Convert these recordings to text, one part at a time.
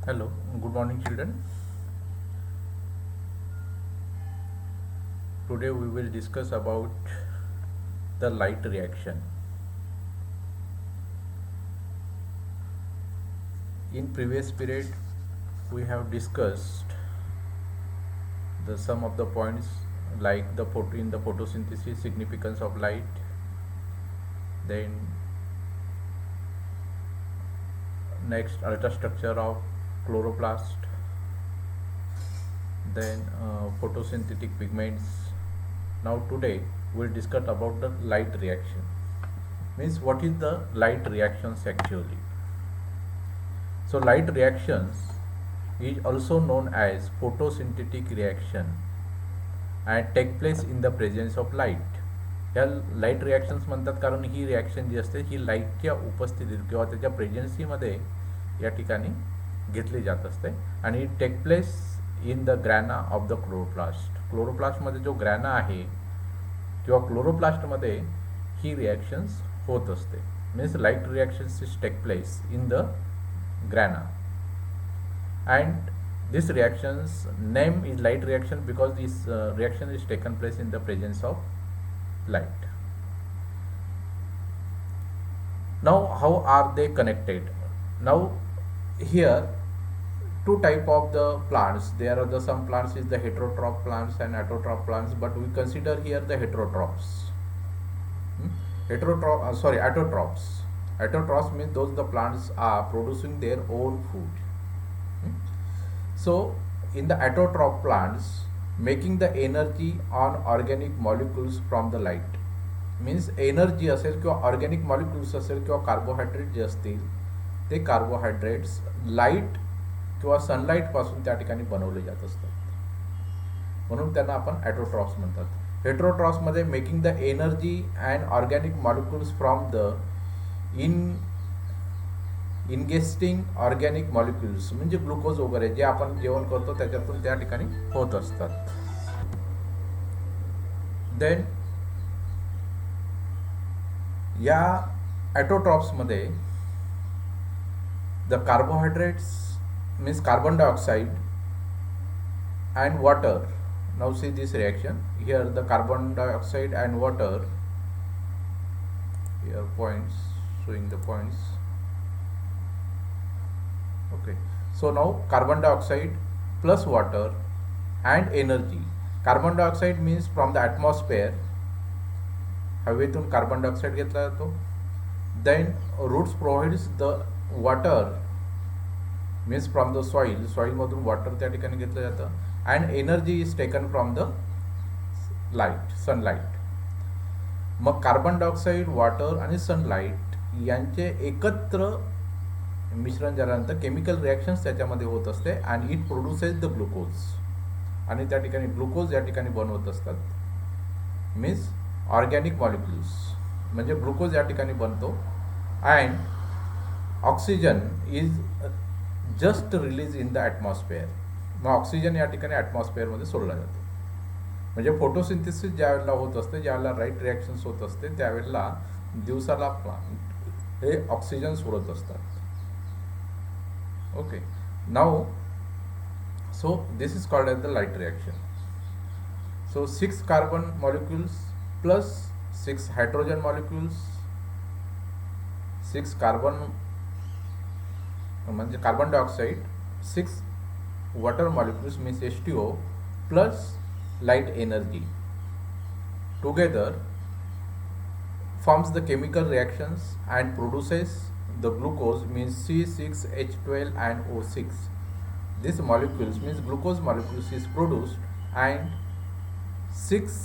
Hello, good morning, children. Today we will discuss about the light reaction. In previous period, we have discussed the some of the points like the photo in the photosynthesis significance of light, then next ultrastructure of chloroplast, then photosynthetic pigments. Now today we'll discuss about the light reaction. Means what is the light reactions actually? So light reactions is also known as photosynthetic reaction and take place in the presence of light. ह्या light reactions म्हणतात कारण ही reaction जी असते ही लाईटच्या उपस्थितीत किंवा त्याच्या प्रेझेन्सीमध्ये या ठिकाणी घेतली जात असते आणि take place in the grana of the chloroplast. क्लोरोप्लास्टमध्ये जो ग्रॅना आहे किंवा क्लोरोप्लास्टमध्ये ही रिॲक्शन्स होत असते. Means light reactions is take place in the grana, and this reaction's name is light reaction because this reaction is taken place in the presence of light. Now how are they connected? Now here two type of the plants. There are the some plants is the heterotroph plants and autotroph plants, but we consider here the heterotrophs. Autotrophs. Autotrophs means those the plants are producing their own food. So in the autotroph plants, making the energy on organic molecules from the light. Means energy असेल किंवा organic molecules असेल किंवा carbohydrate जे असतील ते carbohydrates light किंवा सनलाईटपासून त्या ठिकाणी बनवले जात असतात, म्हणून त्यांना आपण ॲटोट्रॉफ्स म्हणतात. हेट्रोट्रॉफ्समध्ये making the energy and organic molecules from the ingesting organic molecules म्हणजे ग्लुकोज वगैरे जे आपण जेवण करतो त्याच्यातून त्या ठिकाणी होत असतात. देन या ॲटोट्रॉफ्समध्ये the carbohydrates means carbon dioxide and water. Now see this reaction here the carbon dioxide and water. Here points, showing the points. Okay, so now carbon dioxide plus water and energy. Carbon dioxide means from the atmosphere, हवेतून carbon dioxide घेतला जातो. Then roots provides the water means from the soil मधून water त्या ठिकाणी घेतलं जातं. And energy is taken from the sunlight. मग carbon dioxide, water आणि सनलाईट यांचे एकत्र मिश्रण झाल्यानंतर केमिकल रिॲक्शन्स त्याच्यामध्ये होत असते आणि इट प्रोड्युसेस द ग्लुकोज. आणि त्या ठिकाणी ग्लुकोज या ठिकाणी बनवत असतात. मीन्स ऑर्गॅनिक मॉलिक्युल्स म्हणजे ग्लुकोज या ठिकाणी बनतो. And oxygen is just release in the atmosphere. मग ऑक्सिजन या ठिकाणी ॲटमॉस्फिअरमध्ये सोडला जातो. म्हणजे फोटोसिंथेसिस ज्या वेळेला होत असते, ज्यावेळेला राईट रिॲक्शन्स होत असते त्यावेळेला दिवसाला प्लांट हे ऑक्सिजन सोडत असतात. Okay, now so this is called as the light reaction. So 6 carbon molecules plus 6 hydrogen molecules, 6 carbon म्हणजे carbon dioxide, 6 water molecules means H2O plus light energy together forms the chemical reactions and produces the glucose means C6H12 and O6. This molecules means glucose molecules is produced and 6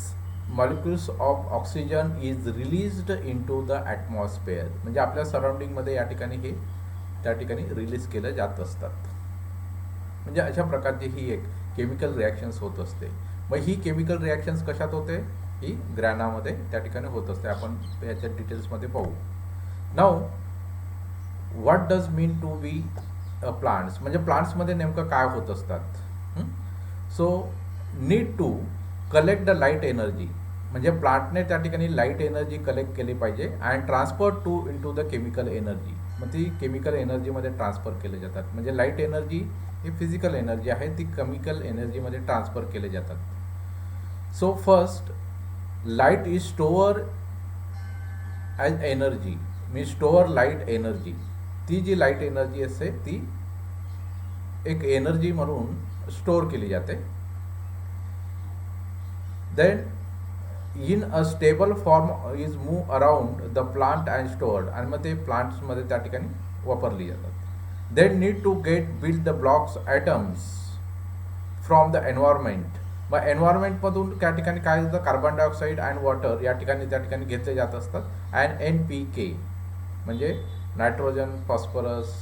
molecules of oxygen is released into the atmosphere. म्हणजे आपल्या surrounding मध्ये या ठिकाणी हे त्या ठिकाणी release केले जात असतात. म्हणजे अशा प्रकारची ही एक केमिकल रिॲक्शन्स होत असते. मग ही केमिकल रिॲक्शन्स कशात होते? ही ग्रॅनामध्ये त्या ठिकाणी होत असते. आपण याच्या डिटेल्समध्ये पाहू. Now what does mean to be plants म्हणजे प्लांट्समध्ये नेमकं काय होत असतात? So need to collect the light energy म्हणजे प्लांटने त्या ठिकाणी लाईट एनर्जी कलेक्ट केली पाहिजे and transfer to into the chemical energy. मग ती केमिकल एनर्जीमध्ये ट्रान्सफर केले जातात. म्हणजे लाईट एनर्जी ही फिजिकल एनर्जी आहे, ती केमिकल एनर्जीमध्ये ट्रान्सफर केले जातात. So first light is store as energy, मी स्टोअर लाईट एनर्जी. ती जी लाईट एनर्जी असते ती एक एनर्जी म्हणून स्टोअर केली जाते. Then in a stable form is move around the plant and stored, आणि मग ते प्लांट्समध्ये त्या ठिकाणी वापरली जातात. Then need to get build the blocks atoms from the environment. मग एन्व्हायरमेंटमधून त्या ठिकाणी काय होतं, कार्बन डायऑक्साईड अँड वॉटर या ठिकाणी त्या ठिकाणी घेतले जात असतात. अँड NPK म्हणजे नायट्रोजन, फॉस्फरस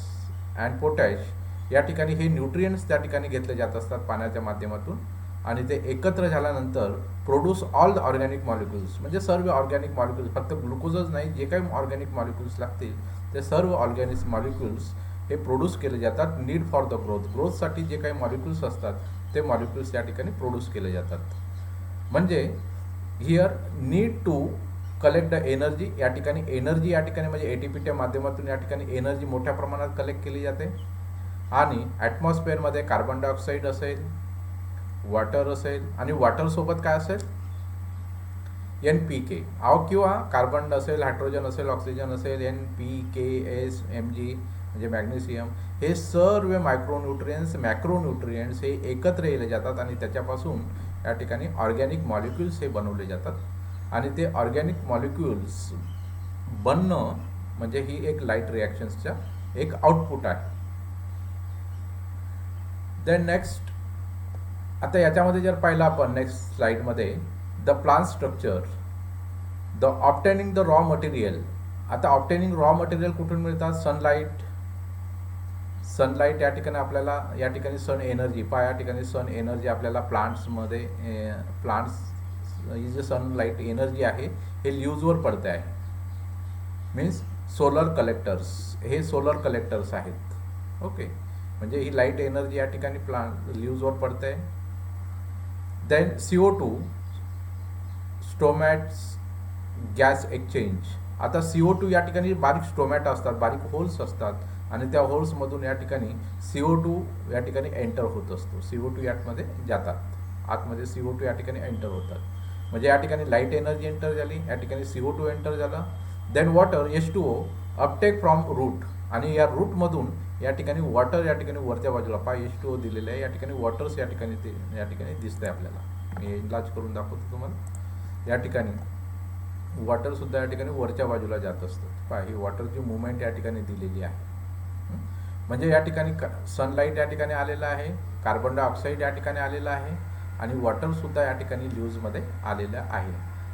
अँड पोटॅश या ठिकाणी हे न्यूट्रियंट्स त्या ठिकाणी घेतले जात असतात पाण्याच्या माध्यमातून, आणि ते एकत्र झाल्यानंतर produce all the organic molecules, म्हणजे सर्व ऑर्गॅनिक मॉलिक्युल्स, फक्त ग्लुकोजच नाही, जे काही ऑर्गॅनिक मॉलिक्युल्स लागतील ते सर्व ऑर्गॅनिक मॉलिक्युल्स हे प्रोड्यूस केले जातात. नीड फॉर द ग्रोथसाठी जे काही मॉलिक्युल्स असतात ते मॉलिक्युल्स या ठिकाणी प्रोड्यूस केले जातात. म्हणजे here need to collect the energy, या ठिकाणी एनर्जी या ठिकाणी म्हणजे ATPच्या माध्यमातून या ठिकाणी एनर्जी मोठ्या प्रमाणात कलेक्ट केली जाते. आणि ॲटमॉस्फिअरमध्ये कार्बन डायऑक्साईड असेल, वॉटर असेल, आणि वॉटरसोबत काय असेल NPK किंवा कार्बन असेल, हायड्रोजन असेल, ऑक्सिजन असेल, NPKS Mg म्हणजे मॅग्नेशियम, हे सर्व मायक्रोन्यूट्रियंट्स मॅक्रोन्यूट्रियंट्स हे एकत्र येले जातात आणि त्याच्यापासून या ठिकाणी ऑर्गॅनिक मॉलिक्युल्स हे बनवले जातात. आणि ते ऑर्गॅनिक मॉलिक्युल्स बनणं म्हणजे ही एक लाईट रिॲक्शन्सचा एक आउटपुट आहे. देन नेक्स्ट, आता याच्यामध्ये जर पाहिलं आपण नेक्स्ट स्लाइडमध्ये, the plant structure, the obtaining the raw material. आता ऑब्टेनिंग रॉ मटेरियल कुठून मिळतात, सनलाईट या ठिकाणी आपल्याला या ठिकाणी सन एनर्जी या ठिकाणी सन एनर्जी आपल्याला प्लांट्समध्ये ही जी सनलाईट एनर्जी आहे हे लीव्हजवर पडते आहे. मीन्स सोलर कलेक्टर्स, हे सोलर कलेक्टर्स आहेत. ओके, म्हणजे ही लाईट एनर्जी या ठिकाणी लीव्हजवर पडते. Then CO2 stomata gas exchange. आता CO2 या ठिकाणी बारीक स्टोमॅट असतात, बारीक होल्स असतात, आणि त्या होल्समधून या ठिकाणी CO2 या ठिकाणी एंटर होत असतो. CO2 यामध्ये जातात, आतमध्ये CO2 या ठिकाणी एंटर होतात. म्हणजे या ठिकाणी लाईट एनर्जी एंटर झाली, या ठिकाणी CO2 एंटर झाला. Then water H2O uptake from root, आणि या रूटमधून या ठिकाणी वॉटर या ठिकाणी वरच्या बाजूला H2O दिलेलं आहे, या ठिकाणी वॉटर्स या ठिकाणी दिसतंय आपल्याला. मी इलाज करून दाखवतो तुम्हाला. या ठिकाणी वॉटरसुद्धा या ठिकाणी वरच्या बाजूला जात असतं. ही वॉटरची मुवमेंट या ठिकाणी दिलेली आहे. म्हणजे या ठिकाणी सनलाईट या ठिकाणी आलेलं आहे, कार्बन डायऑक्साईड या ठिकाणी आलेलं आहे, आणि वॉटरसुद्धा या ठिकाणी ल्यूजमध्ये आलेलं आहे.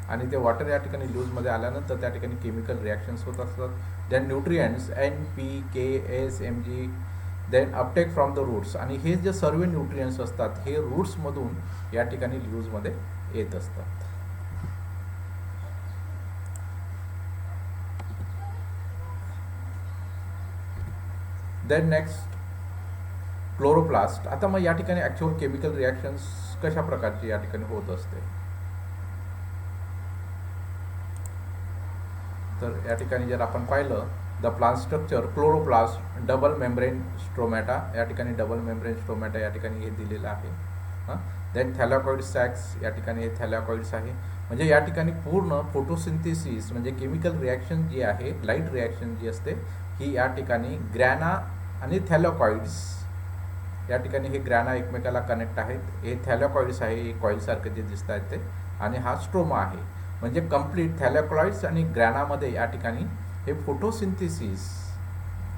आणि ते वॉटर या ठिकाणी ल्यूजमध्ये आल्यानंतर त्या ठिकाणी केमिकल रिॲक्शन्स होत असतात. Then nutrients NPKS Mg then uptake from the roots, आणि हे जे सर्व न्यूट्रियंट्स असतात हे रूट्समधून या ठिकाणी ल्यूजमध्ये येत असतात. Then next chloroplast. आता मग या ठिकाणी ॲक्च्युअल केमिकल रिॲक्शन्स कशा प्रकारची या ठिकाणी होत असते, तर या ठिकाणी जर आपण पाहिलं, the plant structure chloroplast double membrane stromata, या ठिकाणी डबल मेम्ब्रेन स्ट्रोमॅटा या ठिकाणी हे दिलेलं आहे. देन थॅलॅकॉइड सॅक्स, या ठिकाणी हे थॅलॅकॉइड्स आहे. म्हणजे या ठिकाणी पूर्ण फोटोसिंथेसिस म्हणजे केमिकल रिॲक्शन जी आहे, लाईट रिॲक्शन जी असते ही या ठिकाणी ग्रॅना आणि थॅलॅकॉइड्स या ठिकाणी हे ग्रॅना एकमेकाला कनेक्ट आहेत. हे थॅलॅकॉइड्स आहे, हे कॉइलसारखे जे दिसत आहेत ते, आणि हा स्ट्रोमा आहे. म्हणजे कंप्लीट थॅलॅकॉइड्स आणि ग्रॅनामध्ये या ठिकाणी हे फोटोसिंथेसिस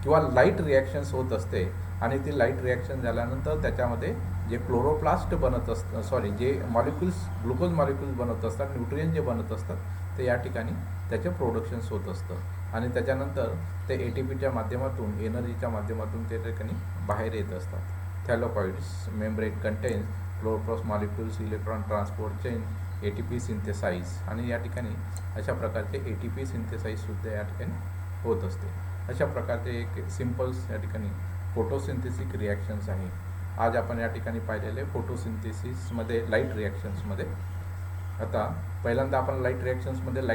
किंवा लाईट रिॲक्शन्स होत असते. आणि ती लाईट रिॲक्शन झाल्यानंतर त्याच्यामध्ये जे क्लोरोप्लास्ट बनत असतं, जे मॉलिक्युल्स ग्लुकोज मॉलिक्युल्स बनत असतात, न्यूट्रियन जे बनत असतात ते या ठिकाणी त्याचे प्रोडक्शन्स होत असतं. आणि त्याच्यानंतर ते ATPच्या माध्यमातून एनर्जीच्या माध्यमातून ते ठिकाणी बाहेर येत असतात. Thylakoids membrane contains chloroplast molecules, electron transport chain, ATP synthesize, आणि या ठिकाणी अशा प्रकारचे ATP सिंथेसाइजसुद्धा या ठिकाणी होत असते. अशा प्रकारचे एक सिम्पल्स या ठिकाणी फोटोसिंथेसिक रिॲक्शन्स आहे. आज आपण या ठिकाणी पाहिलेले फोटोसिंथेसिसमध्ये लाईट रिॲक्शन्समध्ये. आता पहिल्यांदा आपण लाईट रिॲक्शन्समध्ये